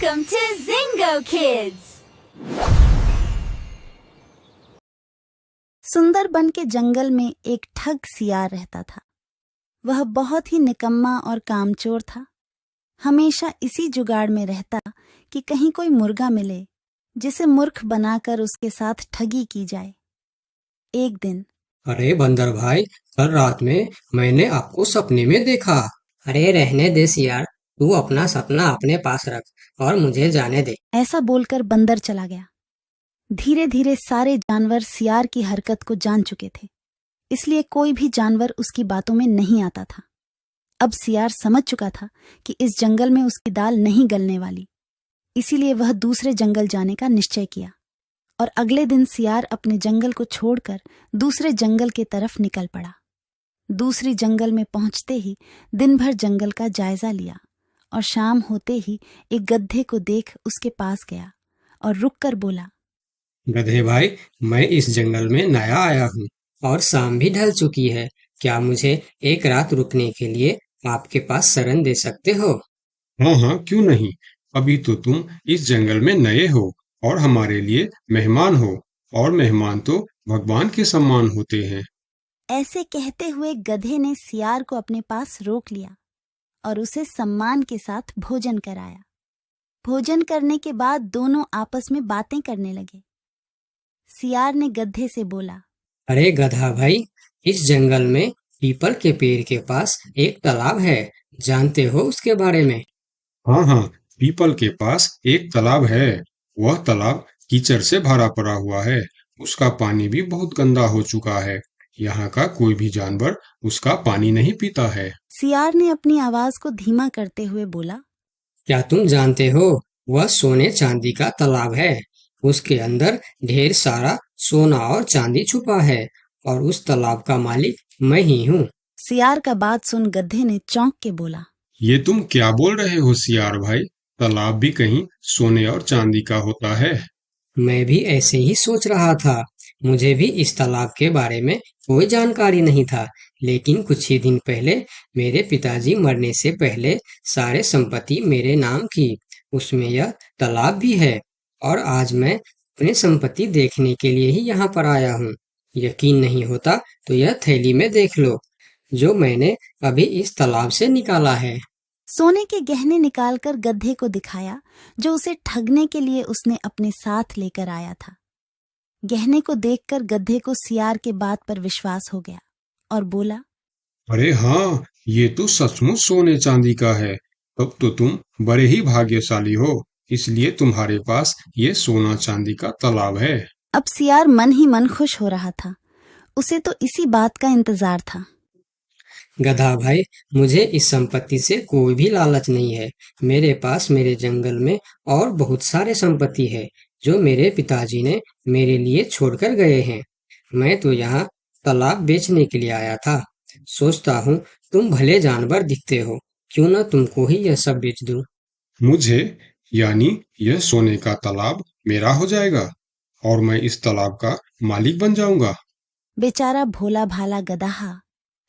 Welcome to Zingo Kids! Sundarban के जंगल में एक ठग सियार रहता था। वह बहुत ही निकम्मा और कामचोर था। हमेशा इसी जुगाड़ में रहता कि कहीं कोई मुर्गा मिले जिसे मूर्ख बनाकर उसके साथ ठगी की जाए। एक दिन अरे बंदर भाई, कल रात में मैंने आपको सपने में देखा। अरे रहने दे सियार, तू अपना सपना अपने पास रख और मुझे जाने दे। ऐसा बोलकर बंदर चला गया। धीरे धीरे सारे जानवर सियार की हरकत को जान चुके थे, इसलिए कोई भी जानवर उसकी बातों में नहीं आता था। अब सियार समझ चुका था कि इस जंगल में उसकी दाल नहीं गलने वाली, इसीलिए वह दूसरे जंगल जाने का निश्चय किया और अगले दिन सियार अपने जंगल को छोड़कर दूसरे जंगल की तरफ निकल पड़ा। दूसरी जंगल में पहुंचते ही दिन भर जंगल का जायजा लिया और शाम होते ही एक गधे को देख उसके पास गया और रुककर बोला, गधे भाई, मैं इस जंगल में नया आया हूँ और शाम भी ढल चुकी है। क्या मुझे एक रात रुकने के लिए आपके पास शरण दे सकते हो? हाँ हाँ, क्यों नहीं। अभी तो तुम इस जंगल में नए हो और हमारे लिए मेहमान हो, और मेहमान तो भगवान के समान होते हैं। ऐसे कहते हुए गधे ने सियार को अपने पास रोक लिया और उसे सम्मान के साथ भोजन कराया। भोजन करने के बाद दोनों आपस में बातें करने लगे। सियार ने गधे से बोला, अरे गधा भाई, इस जंगल में पीपल के पेड़ के पास एक तालाब है, जानते हो उसके बारे में? हाँ हाँ, पीपल के पास एक तालाब है। वह तालाब कीचड़ से भरा पड़ा हुआ है। उसका पानी भी बहुत गंदा हो चुका है। यहाँ का कोई भी जानवर उसका पानी नहीं पीता है। सियार ने अपनी आवाज को धीमा करते हुए बोला, क्या तुम जानते हो, वह सोने चांदी का तालाब है। उसके अंदर ढेर सारा सोना और चांदी छुपा है और उस तालाब का मालिक मैं ही हूँ। सियार का बात सुन गधे ने चौंक के बोला, ये तुम क्या बोल रहे हो सियार भाई? तालाब भी कहीं सोने और चांदी का होता है? मैं भी ऐसे ही सोच रहा था। मुझे भी इस तालाब के बारे में कोई जानकारी नहीं था, लेकिन कुछ ही दिन पहले मेरे पिताजी मरने से पहले सारे संपत्ति मेरे नाम की। उसमें यह तालाब भी है और आज मैं अपनी संपत्ति देखने के लिए ही यहाँ पर आया हूँ। यकीन नहीं होता तो यह थैली में देख लो, जो मैंने अभी इस तालाब से निकाला है। सोने के गहने निकालकर गधे को दिखाया, जो उसे ठगने के लिए उसने अपने साथ लेकर आया था। गहने को देखकर गधे को सियार के बात पर विश्वास हो गया और बोला, अरे हाँ, ये तो सचमुच सोने चांदी का है। तब तो तुम बड़े ही भाग्यशाली हो, इसलिए तुम्हारे पास ये सोना चांदी का तालाब है। अब सियार मन ही मन खुश हो रहा था। उसे तो इसी बात का इंतजार था। गधा भाई, मुझे इस संपत्ति से कोई भी लालच नहीं है। मेरे पास मेरे जंगल में और बहुत सारे संपत्ति है जो मेरे पिताजी ने मेरे लिए छोड़कर गए हैं। मैं तो यहाँ तालाब बेचने के लिए आया था। सोचता हूँ तुम भले जानवर दिखते हो, क्यों ना तुमको ही यह सब बेच दूं। मुझे, यानी यह सोने का तालाब मेरा हो जाएगा और मैं इस तालाब का मालिक बन जाऊंगा। बेचारा भोला भाला गदहा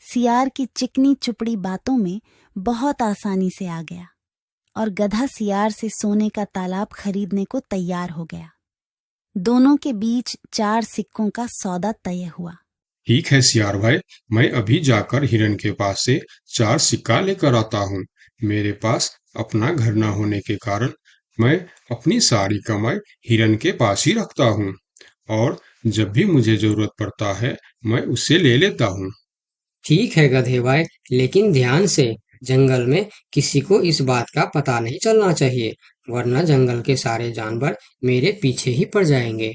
सियार की चिकनी चुपड़ी बातों में बहुत आसानी से आ गया और गधा सियार से सोने का तालाब खरीदने को तैयार हो गया। दोनों के बीच 4 सिक्कों का सौदा तय हुआ। ठीक है सियार भाई, मैं अभी जाकर हिरन के पास से 4 सिक्का लेकर आता हूँ। मेरे पास अपना घर न होने के कारण मैं अपनी सारी कमाई हिरन के पास ही रखता हूँ, और जब भी मुझे जरूरत पड़ता है मैं उससे ले लेता हूँ। ठीक है गधे भाई, लेकिन ध्यान से, जंगल में किसी को इस बात का पता नहीं चलना चाहिए, वरना जंगल के सारे जानवर मेरे पीछे ही पड़ जाएंगे।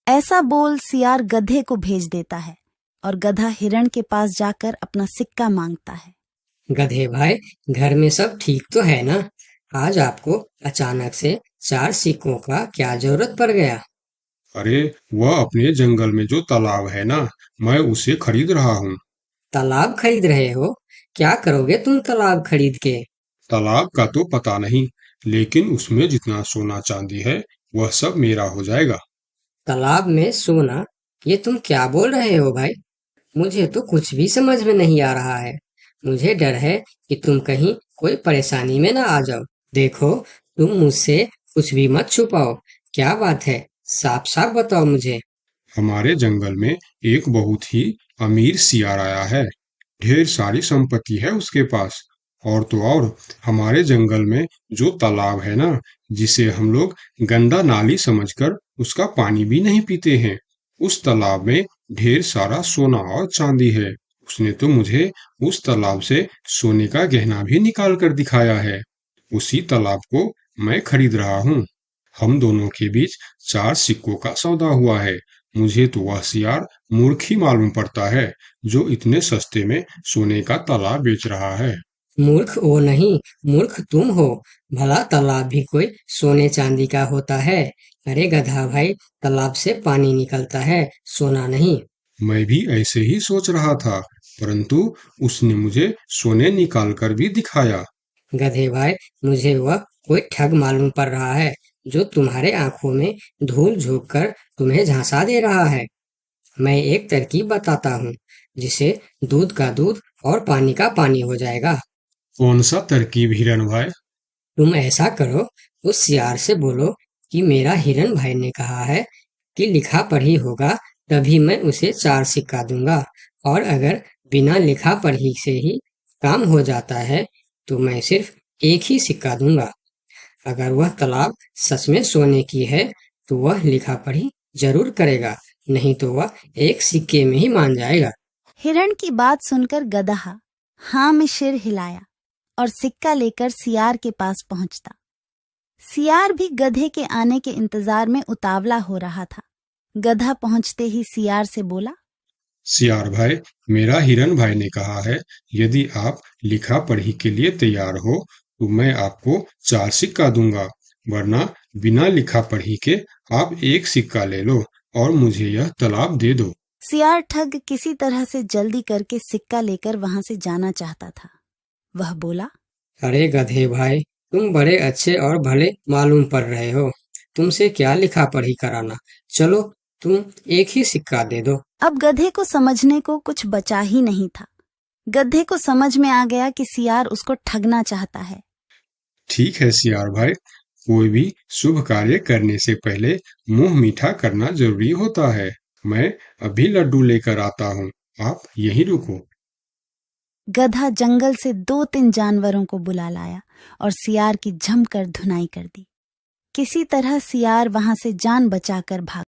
ऐसा बोल सियार गधे को भेज देता है और गधा हिरण के पास जाकर अपना सिक्का मांगता है। गधे भाई, घर में सब ठीक तो है ना? आज आपको अचानक से 4 सिक्कों का क्या जरूरत पड़ गया? अरे, वह अपने जंगल में जो तालाब है ना, मैं उसे खरीद रहा हूँ। तालाब खरीद रहे हो? क्या करोगे तुम तालाब खरीद के? तालाब का तो पता नहीं, लेकिन उसमें जितना सोना चांदी है वह सब मेरा हो जाएगा। तालाब में सोना? ये तुम क्या बोल रहे हो भाई? मुझे तो कुछ भी समझ में नहीं आ रहा है। मुझे डर है कि तुम कहीं कोई परेशानी में ना आ जाओ। देखो, तुम मुझसे कुछ भी मत छुपाओ। क्या बात है, साफ साफ बताओ मुझे। हमारे जंगल में एक बहुत ही अमीर सियार आया है। ढेर सारी संपत्ति है उसके पास। और तो और, हमारे जंगल में जो तालाब है ना, जिसे हम लोग गंदा नाली समझकर उसका पानी भी नहीं पीते हैं, उस तालाब में ढेर सारा सोना और चांदी है। उसने तो मुझे उस तालाब से सोने का गहना भी निकाल कर दिखाया है। उसी तालाब को मैं खरीद रहा हूँ। हम दोनों के बीच 4 सिक्कों का सौदा हुआ है। मुझे तो वह सियार मूर्ख ही मालूम पड़ता है, जो इतने सस्ते में सोने का तालाब बेच रहा है। मूर्ख वो नहीं, मूर्ख तुम हो। भला तालाब भी कोई सोने चांदी का होता है? अरे गधा भाई, तालाब से पानी निकलता है, सोना नहीं। मैं भी ऐसे ही सोच रहा था, परंतु उसने मुझे सोने निकाल कर भी दिखाया। गधे भाई, मुझे वह कोई ठग मालूम पड़ रहा है, जो तुम्हारे आंखों में धूल झोंक कर तुम्हें झांसा दे रहा है। मैं एक तरकीब बताता हूँ, जिसे दूध का दूध और पानी का पानी हो जाएगा। कौन सा तरकीब हिरन भाई? तुम ऐसा करो, उस सियार से बोलो कि मेरा हिरन भाई ने कहा है कि लिखा पढ़ी होगा तभी मैं उसे 4 सिक्का दूंगा, और अगर बिना लिखा पढ़ी से ही काम हो जाता है तो मैं सिर्फ एक ही सिक्का दूंगा। अगर वह तालाब सच में सोने की है तो वह लिखा पढ़ी जरूर करेगा, नहीं तो वह एक सिक्के में ही मान जाएगा। हिरण की बात सुनकर गधा हाँ में सिर हिलाया और सिक्का लेकर सियार के पास पहुंचता। सियार भी गधे के आने के इंतजार में उतावला हो रहा था। गधा पहुंचते ही सियार से बोला, सियार भाई, मेरा हिरन भाई ने कहा है, यदि आप लिखा पढ़ी के लिए तैयार हो तो मैं आपको 4 सिक्का दूंगा, वरना बिना लिखा पढ़ी के आप एक सिक्का ले लो और मुझे यह तालाब दे दो। सियार ठग किसी तरह से जल्दी करके सिक्का लेकर वहां से जाना चाहता था। वह बोला, अरे गधे भाई, तुम बड़े अच्छे और भले मालूम पड़ रहे हो, तुमसे क्या लिखा पढ़ी कराना। चलो, तुम एक ही सिक्का दे दो। अब गधे को समझने को कुछ बचा ही नहीं था। गधे को समझ में आ गया कि सियार उसको ठगना चाहता है। ठीक है सियार भाई, कोई भी शुभ कार्य करने से पहले मुंह मीठा करना जरूरी होता है। मैं अभी लड्डू लेकर आता हूँ, आप यहीं रुको। गधा जंगल से 2-3 जानवरों को बुला लाया और सियार की जमकर धुनाई कर दी। किसी तरह सियार वहां से जान बचाकर भाग